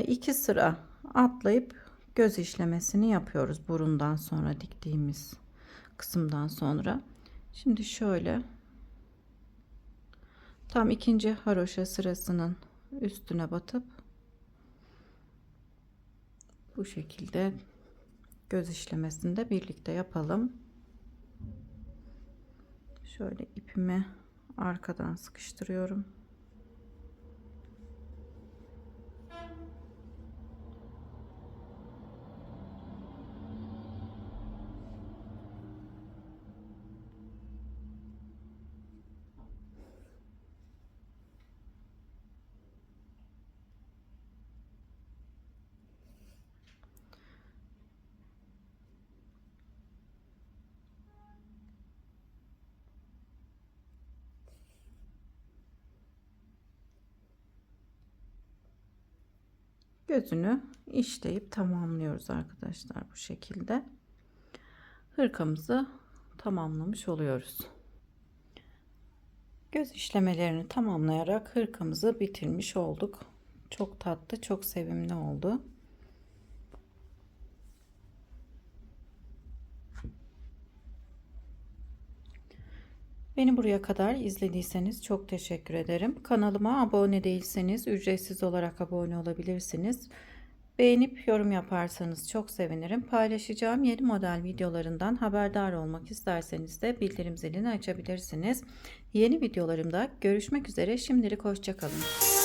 2 sıra atlayıp göz işlemesini yapıyoruz burundan sonra diktiğimiz kısımdan sonra. Şimdi şöyle tam ikinci haroşa sırasının üstüne batıp bu şekilde göz işlemesini de birlikte yapalım. Şöyle ipimi arkadan sıkıştırıyorum. Gözünü işleyip tamamlıyoruz arkadaşlar bu şekilde. Hırkamızı tamamlamış oluyoruz. Göz işlemelerini tamamlayarak hırkamızı bitirmiş olduk. Çok tatlı, çok sevimli oldu. Beni buraya kadar izlediyseniz çok teşekkür ederim. Kanalıma abone değilseniz ücretsiz olarak abone olabilirsiniz. Beğenip yorum yaparsanız çok sevinirim. Paylaşacağım yeni model videolarından haberdar olmak isterseniz de bildirim zilini açabilirsiniz. Yeni videolarımda görüşmek üzere. Şimdilik hoşça kalın.